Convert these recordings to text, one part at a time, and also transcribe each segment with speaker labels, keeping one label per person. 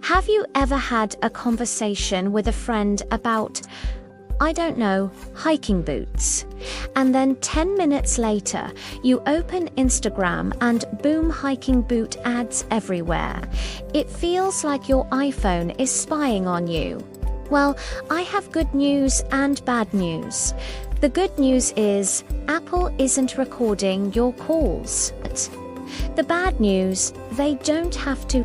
Speaker 1: Have you ever had a conversation with a friend about, I don't know, hiking boots? And then 10 minutes later, you open Instagram and boom, hiking boot ads everywhere. It feels like your iPhone is spying on you. Well, I have good news and bad news. The good news is Apple isn't recording your calls. The bad news, they don't have to.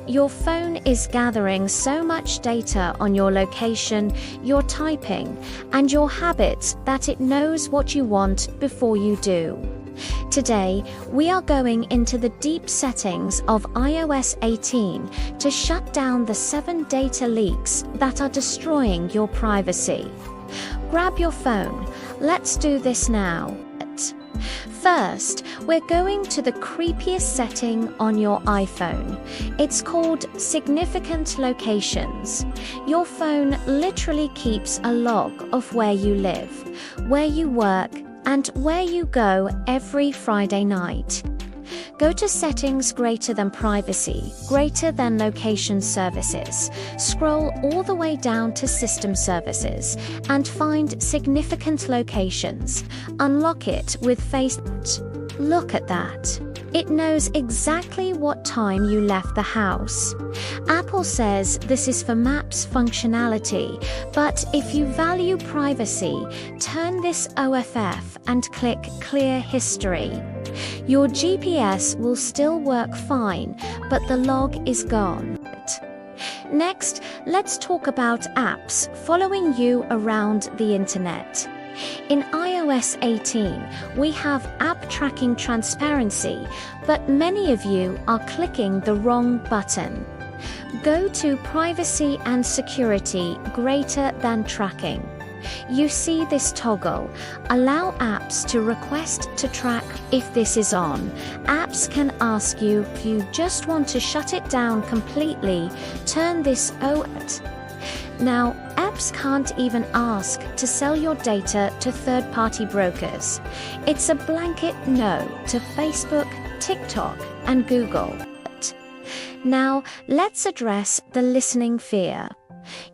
Speaker 1: Your phone is gathering so much data on your location, your typing, and your habits that it knows what you want before you do. Today, we are going into the deep settings of iOS 18 to shut down the 7 data leaks that are destroying your privacy. Grab your phone. Let's do this now. First, we're going to the creepiest setting on your iPhone. It's called Significant Locations. Your phone literally keeps a log of where you live, where you work, and where you go every Friday night. Go to Settings greater than Privacy, greater than Location Services. Scroll all the way down to System Services and find Significant Locations. Unlock it with Face. Look at that. It knows exactly what time you left the house. Apple says this is for Maps functionality, but if you value privacy, turn this OFF and click Clear History. Your GPS will still work fine, but the log is gone. Next, let's talk about apps following you around the internet. In iOS 18, we have app tracking transparency, but many of you are clicking the wrong button. Go to Privacy and Security greater than Tracking. You see this toggle. Allow apps to request to track. If this is on, apps can ask you if you just want to shut it down completely. Turn this on. Now, apps can't even ask to sell your data to third-party brokers. It's a blanket no to Facebook, TikTok, and Google. Now, let's address the listening fear.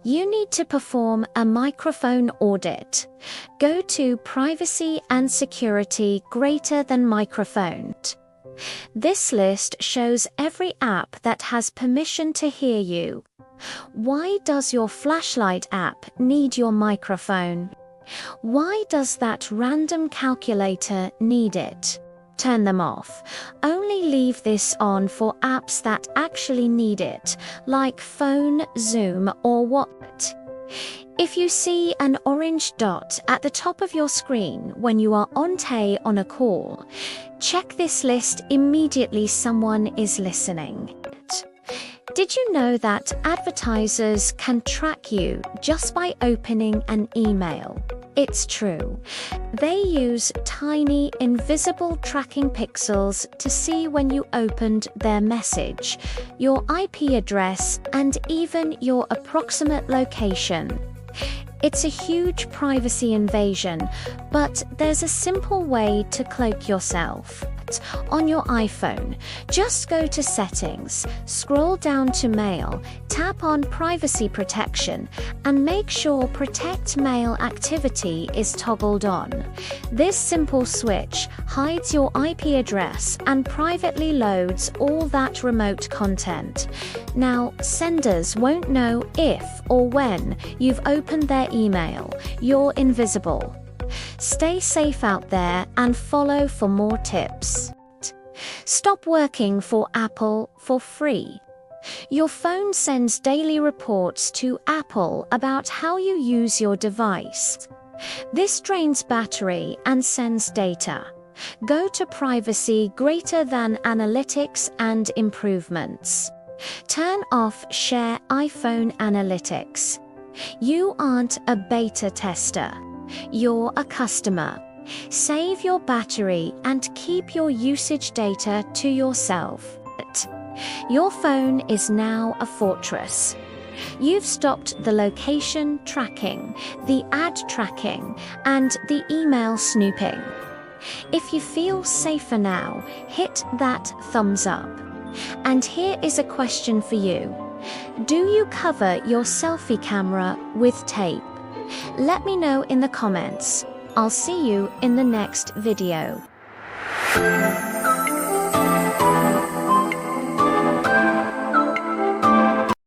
Speaker 1: You need to perform a microphone audit. Go to Privacy and Security greater than Microphone. This list shows every app that has permission to hear you. Why does your flashlight app need your microphone? Why does that random calculator need it? Turn them off. Only leave this on for apps that actually need it, like Phone, Zoom, or What. If you see an orange dot at the top of your screen when you are on a call, check this list immediately. Someone is listening. Did you know that advertisers can track you just by opening an email? It's true. They use tiny, invisible tracking pixels to see when you opened their message, your IP address, and even your approximate location. It's a huge privacy invasion, but there's a simple way to cloak yourself. On your iPhone, just go to Settings, scroll down to Mail, tap on Privacy Protection, and make sure Protect Mail Activity is toggled on. This simple switch hides your IP address and privately loads all that remote content. Now, senders won't know if or when you've opened their email. You're invisible. Stay safe out there and follow for more tips. Stop working for Apple for free. Your phone sends daily reports to Apple about how you use your device. This drains battery and sends data. Go to Privacy greater than Analytics and Improvements. Turn off Share iPhone Analytics. You aren't a beta tester. You're a customer. Save your battery and keep your usage data to yourself. Your phone is now a fortress. You've stopped the location tracking, the ad tracking, and the email snooping. If you feel safer now, hit that thumbs up. And here is a question for you. Do you cover your selfie camera with tape? Let me know in the comments. I'll see you in the next video.